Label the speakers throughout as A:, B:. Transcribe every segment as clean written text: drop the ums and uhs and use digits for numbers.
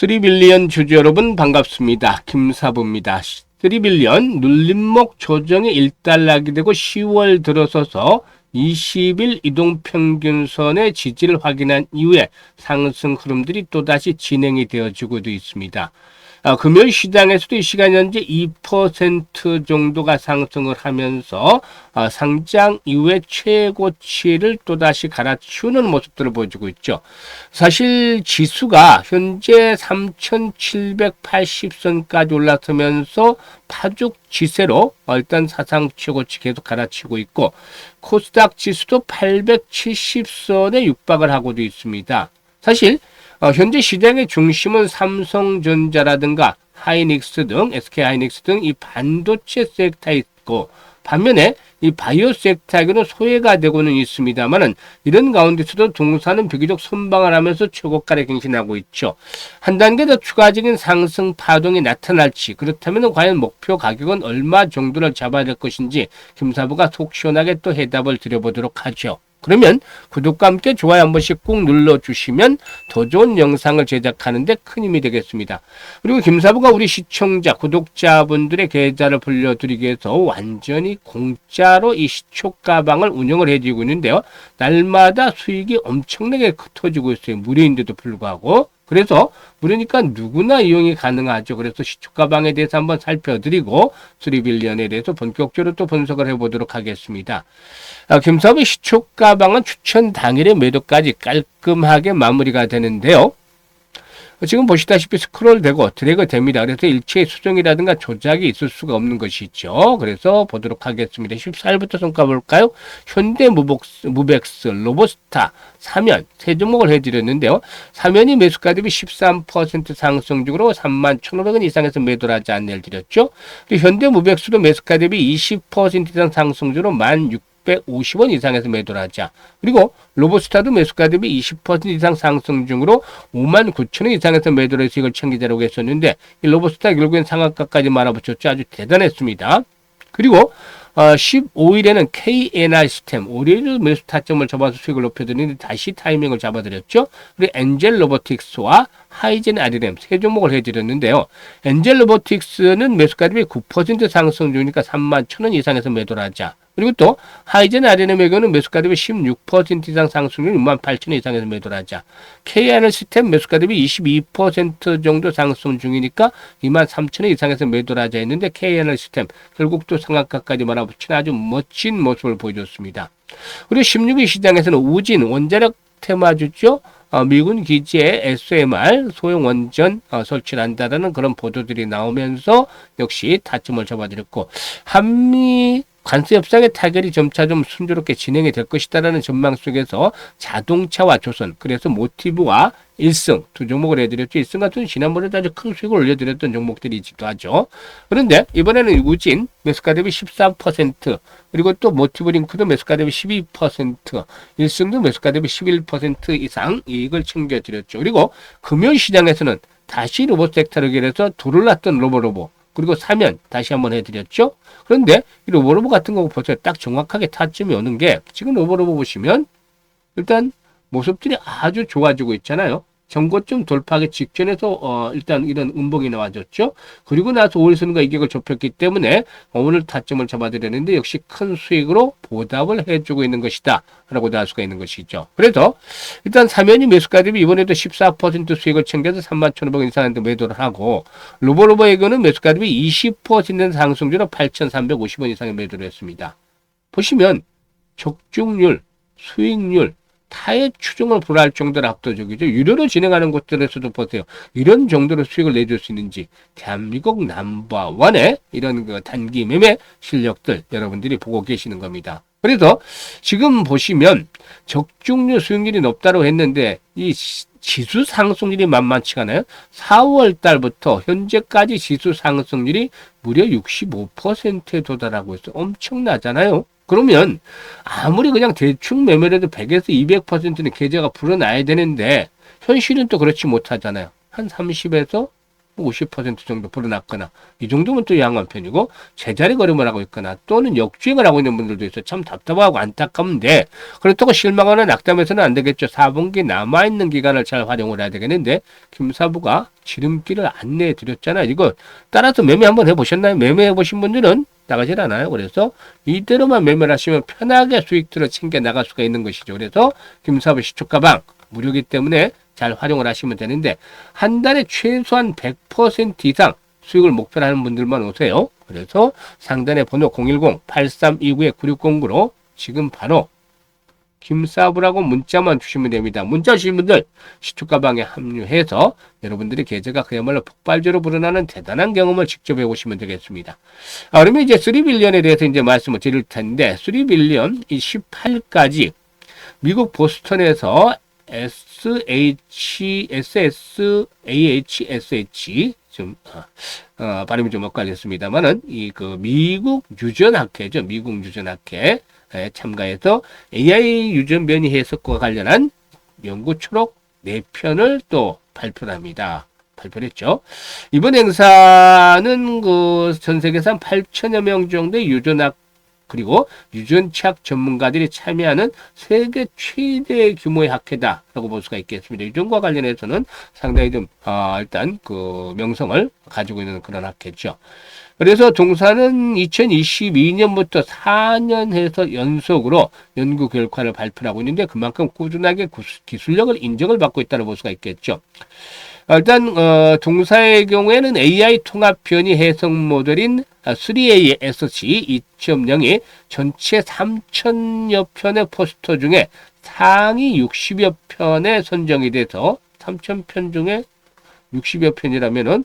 A: 3빌리언 주주 여러분 반갑습니다. 김사부입니다. 3빌리언 눌림목 조정이 일단락이 되고 10월 들어서서 20일 이동평균선의 지지를 확인한 이후에 상승 흐름들이 또다시 진행이 되어지고 있습니다. 금요일 시장에서도 이 시간 현재 2% 정도가 상승을 하면서 상장 이후에 최고치를 또다시 갈아치우는 모습들을 보여주고 있죠. 사실 지수가 현재 3,780선까지 올라서면서 파죽 지세로 일단 사상 최고치 계속 갈아치우고 있고, 코스닥 지수도 870선에 육박을 하고도 있습니다. 사실 현재 시장의 중심은 삼성전자라든가 하이닉스 등, SK하이닉스 등 이 반도체 섹터에 있고, 반면에 이 바이오 섹터에는 소외가 되고는 있습니다만은, 이런 가운데서도 동사는 비교적 선방을 하면서 최고가를 갱신하고 있죠. 한 단계 더 추가적인 상승 파동이 나타날지, 그렇다면 과연 목표 가격은 얼마 정도를 잡아야 될 것인지 김사부가 속 시원하게 또 해답을 드려보도록 하죠. 그러면 구독과 함께 좋아요 한 번씩 꾹 눌러주시면 더 좋은 영상을 제작하는 데 큰 힘이 되겠습니다. 그리고 김사부가 우리 시청자, 구독자분들의 계좌를 불려드리기 위해서 완전히 공짜로 이 시초가방을 운영을 해주고 있는데요. 날마다 수익이 엄청나게 터지고 있어요. 무료인데도 불구하고. 그래서 무료니까 누구나 이용이 가능하죠. 그래서 시초가방에 대해서 한번 살펴드리고 3빌리언에 대해서 본격적으로 또 분석을 해보도록 하겠습니다. 김사부의 시초가방은 추천 당일의 매도까지 깔끔하게 마무리가 되는데요. 지금 보시다시피 스크롤되고 드래그 됩니다. 그래서 일체의 수정이라든가 조작이 있을 수가 없는 것이죠. 그래서 보도록 하겠습니다. 14일부터 성과 볼까요? 현대무벡스, 로보스타, 사면 세 종목을 해드렸는데요. 사면이 매수가 대비 13% 상승 중으로 31,500원 이상에서 매도를 하지 않는 드렸죠. 현대무벡스도 매수가 대비 20% 이상 상승 중으로 16,150원 이상에서 매도를 하자. 그리고 로보스타도 매수가 대비 20% 이상 상승 중으로 59,000원 이상에서 매도를 해서 이걸 챙기자라고 했었는데, 이 로보스타 결국엔 상한가까지 말아붙였죠. 아주 대단했습니다. 그리고 15일에는 KNR 시스템, 올해도 매수 타점을 잡아서 수익을 높여드리는데 다시 타이밍을 잡아드렸죠. 그리고 엔젤 로보틱스와 하이젠 RLM 세 종목을 해드렸는데요. 엔젤 로보틱스는 매수가 대비 9% 상승 중이니까 31,000원 이상에서 매도를 하자. 그리고 또 하이젠 RLM의 경우는 매수가 대비 16% 이상 상승률 68,000원 이상에서 매도를 하자. KNR 시스템 매수가 대비 22% 정도 상승 중이니까 23,000원 이상에서 매도를 하자 했는데, KNR 시스템 결국 또 상한가까지 말아붙이는 아주 멋진 모습을 보여줬습니다. 그리고 16일 시장에서는 우진 원자력 테마주죠. 미군 기지에 SMR 소형 원전 설치를 한다는 그런 보도들이 나오면서 역시 타점을 잡아드렸고, 한미 관세 협상의 타결이 점차 좀 순조롭게 진행이 될 것이다라는 전망 속에서 자동차와 조선, 그래서 모티브와 일승 두 종목을 해드렸죠. 일승 같은 지난번에도 아주 큰 수익을 올려드렸던 종목들이기도 하죠. 그런데 이번에는 우진 매수가 대비 13%, 그리고 또 모티브링크도 매수가 대비 12%, 일승도 매수가 대비 11% 이상 이익을 챙겨드렸죠. 그리고 금요일 시장에서는 다시 로봇 섹터를 기해서 돌을 놨던 로보로보, 그리고 사면 다시 한번 해드렸죠. 그런데 이 로보로보 같은 거 보세요. 딱 정확하게 타점이 오는 게, 지금 로보로보 보시면 일단 모습들이 아주 좋아지고 있잖아요. 전고점 돌파하기 직전에서 일단 이런 음봉이 나와줬죠. 그리고 나서 5일선과 이격을 좁혔기 때문에 오늘 타점을 잡아드렸는데 역시 큰 수익으로 보답을 해주고 있는 것이다 라고 알 수가 있는 것이죠. 그래서 일단 사면이 매수가 대비 이번에도 14% 수익을 챙겨서 31,500원 이상한데 매도를 하고, 로보로보에게는 매수가 대비 20% 상승주로 8,350원 이상의 매도를 했습니다. 보시면 적중률, 수익률, 타의 추종을 불허할 정도로 압도적이죠. 유료로 진행하는 곳들에서도 보세요. 이런 정도로 수익을 내줄 수 있는지, 대한민국 넘버원의 이런 그 단기 매매 실력들 여러분들이 보고 계시는 겁니다. 그래서 지금 보시면 적중률 수익률이 높다고 했는데 이 지수 상승률이 만만치가 않아요. 4월 달부터 현재까지 지수 상승률이 무려 65%에 도달하고 있어요. 엄청나잖아요. 그러면 아무리 그냥 대충 매매를 해도 100에서 200%는 계좌가 불어나야 되는데 현실은 또 그렇지 못하잖아요. 한 30에서 50% 정도 불어났거나 이 정도면 또 양호한 편이고 제자리 걸음을 하고 있거나 또는 역주행을 하고 있는 분들도 있어요. 참 답답하고 안타까운데 그렇다고 실망하거나 낙담해서는 안 되겠죠. 4분기 남아있는 기간을 잘 활용을 해야 되겠는데 김사부가 지름길을 안내해 드렸잖아요. 이거 따라서 매매 한번 해보셨나요? 매매해 보신 분들은 나가질 않아요. 그래서 이대로만 매매를 하시면 편하게 수익들을 챙겨 나갈 수가 있는 것이죠. 그래서 김사부 시초가방 무료이기 때문에 잘 활용을 하시면 되는데 한 달에 최소한 100% 이상 수익을 목표로 하는 분들만 오세요. 그래서 상단의 번호 010-8329-9609로 지금 바로 김사부라고 문자만 주시면 됩니다. 문자 주신 분들 시초가방에 합류해서 여러분들이 계좌가 그야말로 폭발적으로 불어나는 대단한 경험을 직접 해보시면 되겠습니다. 그러면 이제 3빌리언에 대해서 이제 말씀을 드릴 텐데 3빌리언 이 18까지 미국 보스턴에서 SHSH 좀 발음이 좀 엇갈렸습니다만은 이 그 미국 유전학회죠. 미국 유전학회 참가해서 AI 유전 변이 해석과 관련한 연구 초록 4편을 또 발표를 합니다. 발표를 했죠. 이번 행사는 그 전 세계에서 한 8천여 명 정도의 유전학 그리고 유전치학 전문가들이 참여하는 세계 최대 규모의 학회다라고 볼 수가 있겠습니다. 유전과 관련해서는 상당히 좀 일단 그 명성을 가지고 있는 그런 학회죠. 그래서 동사는 2022년부터 4년 해서 연속으로 연구 결과를 발표하고 있는데 그만큼 꾸준하게 기술력을 인정을 받고 있다고 볼 수가 있겠죠. 일단 동사의 경우에는 AI 통합 변이 해석 모델인 3ASC 2.0이 전체 3,000여 편의 포스터 중에 상위 60여 편에 선정이 돼서 3,000편 중에 60여 편이라면은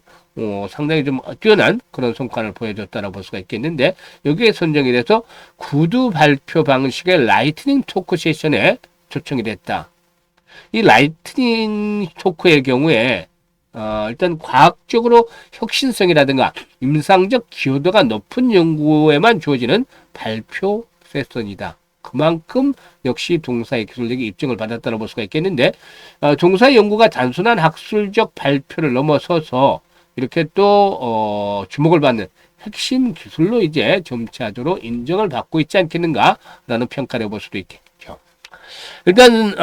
A: 상당히 좀 뛰어난 그런 성과를 보여줬다고 볼 수가 있겠는데 여기에 선정이 돼서 구두 발표 방식의 라이트닝 토크 세션에 초청이 됐다. 이 라이트닝 토크의 경우에 일단 과학적으로 혁신성이라든가 임상적 기여도가 높은 연구에만 주어지는 발표 세션이다. 그만큼 역시 동사의 기술력이 입증을 받았다고 볼 수가 있겠는데 동사의 연구가 단순한 학술적 발표를 넘어서서 이렇게 또 주목을 받는 핵심 기술로 이제 점차적으로 인정을 받고 있지 않겠는가라는 평가를 해볼 수도 있겠죠. 일단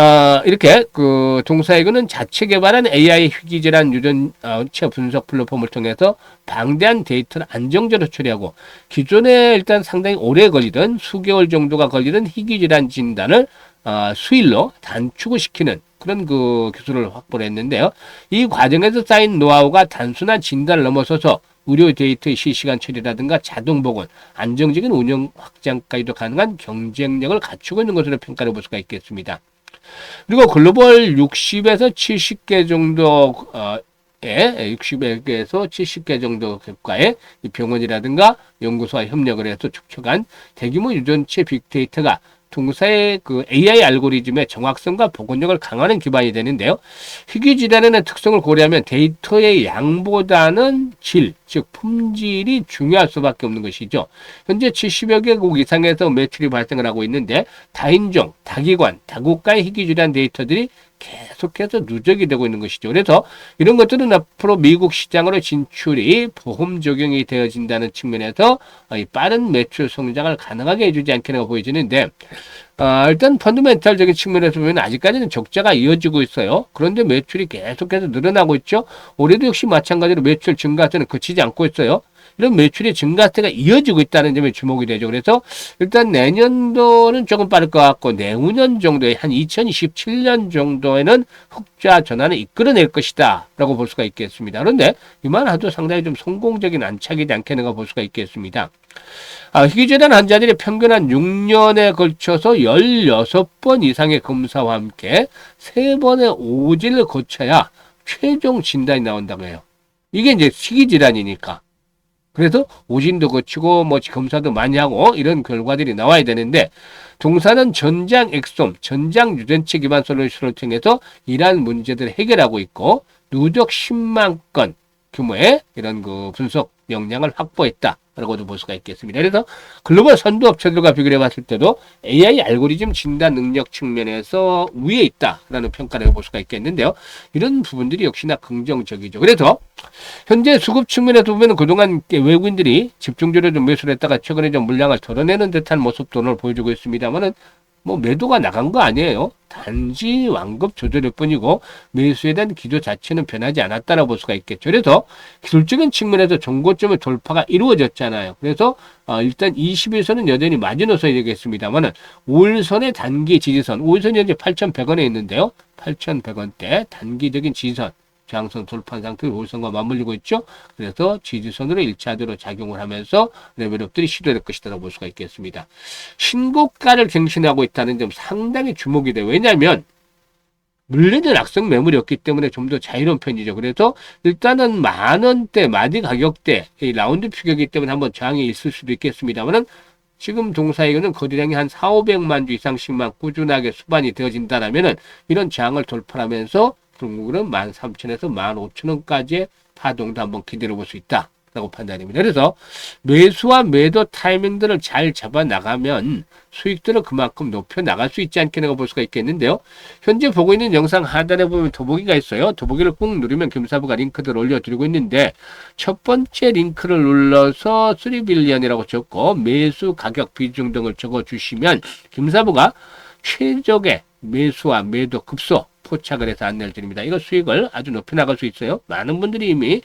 A: 이렇게 그 동사에그는 자체 개발한 AI 희귀질환 유전체 분석 플랫폼을 통해서 방대한 데이터를 안정적으로 처리하고 기존에 일단 상당히 오래 걸리던 수개월 정도가 걸리던 희귀질환 진단을 수일로 단축을 시키는 그런 그 기술을 확보를 했는데요. 이 과정에서 쌓인 노하우가 단순한 진단을 넘어서서 의료 데이터의 실시간 처리라든가 자동 복원, 안정적인 운영 확장까지도 가능한 경쟁력을 갖추고 있는 것으로 평가를 볼 수가 있겠습니다. 그리고 글로벌 60에서 70개 정도 60에서 70개 정도 국가의 병원이라든가 연구소와 협력을 해서 축적한 대규모 유전체 빅데이터가 동사의 그 AI 알고리즘의 정확성과 복원력을 강화하는 기반이 되는데요. 희귀질환의 특성을 고려하면 데이터의 양보다는 질, 즉 품질이 중요할 수밖에 없는 것이죠. 현재 70여 개국 이상에서 매출이 발생을 하고 있는데 다인종, 다기관, 다국가의 희귀질환 데이터들이 계속해서 누적이 되고 있는 것이죠. 그래서 이런 것들은 앞으로 미국 시장으로 진출이 보험 적용이 되어진다는 측면에서 이 빠른 매출 성장을 가능하게 해주지 않겠는가 보여지는데 일단 펀더멘탈적인 측면에서 보면 아직까지는 적자가 이어지고 있어요. 그런데 매출이 계속해서 늘어나고 있죠. 올해도 역시 마찬가지로 매출 증가세는 그치지 않고 있어요. 이런 매출의 증가세가 이어지고 있다는 점에 주목이 되죠. 그래서 일단 내년도는 조금 빠를 것 같고 내후년 정도에 한 2027년 정도에는 흑자 전환을 이끌어낼 것이다 라고 볼 수가 있겠습니다. 그런데 이만하도 상당히 좀 성공적인 안착이지 않겠는가 볼 수가 있겠습니다. 희귀질환 환자들이 평균 한 6년에 걸쳐서 16번 이상의 검사와 함께 3번의 오진을 거쳐야 최종 진단이 나온다고 해요. 이게 이제 희귀질환이니까. 그래서 오진도 거치고 뭐 검사도 많이 하고 이런 결과들이 나와야 되는데 동사는 전장 엑솜, 전장 유전체 기반 솔루션을 통해서 이러한 문제들을 해결하고 있고 누적 10만 건 규모의 이런 그 분석 역량을 확보했다라고도 볼 수가 있겠습니다. 그래서 글로벌 선두 업체들과 비교해 봤을 때도 AI 알고리즘 진단 능력 측면에서 위에 있다라는 평가를 볼 수가 있겠는데요. 이런 부분들이 역시나 긍정적이죠. 그래서 현재 수급 측면에서 보면 그동안 외국인들이 집중적으로 좀 매수를 했다가 최근에 좀 물량을 덜어내는 듯한 모습도 오늘 보여주고 있습니다만은 뭐 매도가 나간 거 아니에요. 단지 완급 조절일 뿐이고 매수에 대한 기조 자체는 변하지 않았다라고 볼 수가 있겠죠. 그래서 기술적인 측면에서 정고점의 돌파가 이루어졌잖아요. 그래서 일단 21선은 여전히 마지노선이 되겠습니다만은 5일선의 단기 지지선, 5일선이 현재 8,100원에 있는데요. 8,100원대 단기적인 지지선 저항선 돌파한 상태로 5일선과 맞물리고 있죠. 그래서 지지선으로 1차적으로 작용을 하면서 레벨업들이 시도될 것이라고 볼 수가 있겠습니다. 신고가를 갱신하고 있다는 점 상당히 주목이 돼요. 왜냐하면 물리는 악성 매물이었기 때문에 좀 더 자유로운 편이죠. 그래서 일단은 만원대, 마디 가격대, 라운드 피격이기 때문에 한번 저항이 있을 수도 있겠습니다만은 지금 동사이거는 거래량이 한 4,500만 주 이상씩만 꾸준하게 수반이 되어진다면은 이런 저항을 돌파하면서 결국은 13,000에서 15,000원까지의 파동도 한번 기다려 볼 수 있다라고 판단입니다. 그래서 매수와 매도 타이밍들을 잘 잡아 나가면 수익들을 그만큼 높여 나갈 수 있지 않겠는가 볼 수가 있겠는데요. 현재 보고 있는 영상 하단에 보면 더보기가 있어요. 더보기를 꾹 누르면 김사부가 링크들을 올려드리고 있는데 첫 번째 링크를 눌러서 3빌리언이라고 적고 매수 가격 비중 등을 적어주시면 김사부가 최적의 매수와 매도 급소 포착을 해서 안내를 드립니다. 이거 수익을 아주 높여 나갈 수 있어요. 많은 분들이 이미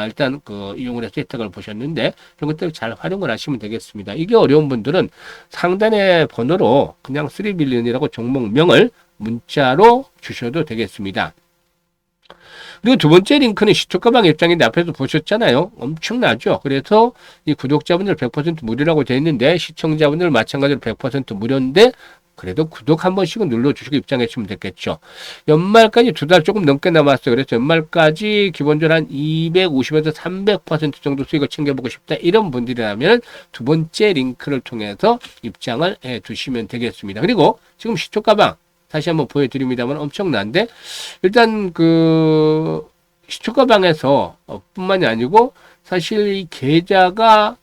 A: 일단 이용을 해서 혜택을 보셨는데 이런 것들 잘 활용을 하시면 되겠습니다. 이게 어려운 분들은 상단의 번호로 그냥 3빌리언이라고 종목명을 문자로 주셔도 되겠습니다. 그리고 두 번째 링크는 시초가방 입장인데 앞에서 보셨잖아요. 엄청나죠. 그래서 이 구독자분들 100% 무료라고 되어 있는데 시청자분들 마찬가지로 100% 무료인데 그래도 구독 한 번씩은 눌러주시고 입장해 주시면 되겠죠. 연말까지 2달 조금 넘게 남았어요. 그래서 연말까지 기본적으로 한 250에서 300% 정도 수익을 챙겨보고 싶다. 이런 분들이라면 두 번째 링크를 통해서 입장을 해 두시면 되겠습니다. 그리고 지금 시초가방 다시 한번 보여드립니다만 엄청난데 일단 시초가방에서 뿐만이 아니고 사실 이 계좌가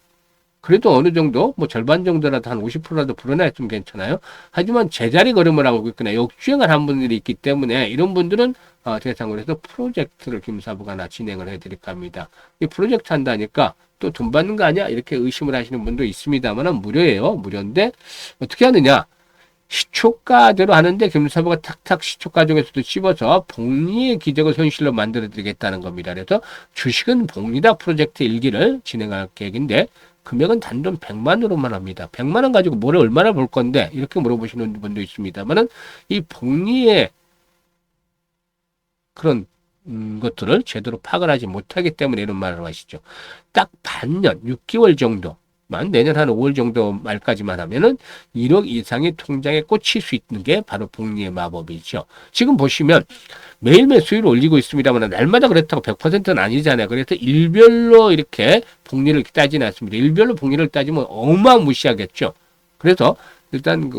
A: 그래도 어느 정도 뭐 절반 정도라도 한 50%라도 불어나있으면 괜찮아요. 하지만 제자리 걸음을 하고 있거나 역주행을 한 분들이 있기 때문에 이런 분들은 대상으로 해서 프로젝트를 김사부가 하나 진행을 해드릴까 합니다. 이 프로젝트 한다니까 또 돈 받는 거 아니야? 이렇게 의심을 하시는 분도 있습니다만 무료예요. 무료인데 어떻게 하느냐? 시초가대로 하는데 김사부가 탁탁 시초가 중에서도 씹어서 복리의 기적을 현실로 만들어 드리겠다는 겁니다. 그래서 주식은 복리다 프로젝트 1기를 진행할 계획인데 금액은 단돈 100만으로만 합니다. 100만원 가지고 뭐를 얼마나 벌 건데 이렇게 물어보시는 분도 있습니다만은 이 복리의 그런 것들을 제대로 파악을 하지 못하기 때문에 이런 말을 하시죠. 딱 반년 6개월 정도만 내년 한 5월 정도 말까지만 하면은 1억 이상의 통장에 꽂힐 수 있는 게 바로 복리의 마법이죠. 지금 보시면 매일매일 수익을 올리고 있습니다만 날마다 그렇다고 100%는 아니잖아요. 그래서 일별로 이렇게 복리를 따지는 않습니다. 일별로 복리를 따지면 어마무시하겠죠. 그래서 일단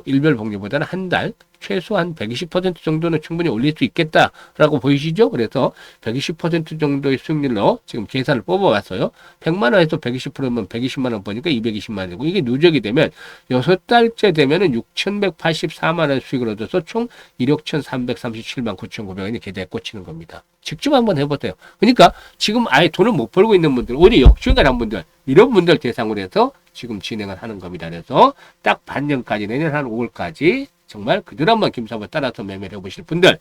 A: 일별 복리보다는 한 달 최소한 120% 정도는 충분히 올릴 수 있겠다라고 보이시죠? 그래서 120% 정도의 수익률로 지금 계산을 뽑아왔어요. 100만 원에서 120%면 120만 원 버니까 220만 원이고 이게 누적이 되면 6달째 되면은 6,184만 원 수익을 얻어서 총 1억 1,337만 9,900원이 계좌에 꽂히는 겁니다. 직접 한번 해보세요. 그러니까 지금 아예 돈을 못 벌고 있는 분들, 오히려 역주행을 한 분들, 이런 분들 대상으로 해서 지금 진행을 하는 겁니다. 그래서 딱 반년까지 내년 한 5월까지 정말 그대로 한번 김사부 따라서 매매를 해보실 분들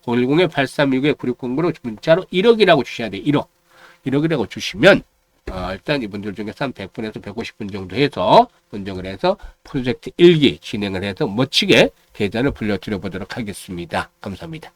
A: 010-8369-9609로 문자로 1억이라고 주셔야 돼요. 1억. 1억이라고 주시면 일단 이분들 중에서 한 100분에서 150분 정도 해서 분정을 해서 프로젝트 1기 진행을 해서 멋지게 계좌를 불려드려 보도록 하겠습니다. 감사합니다.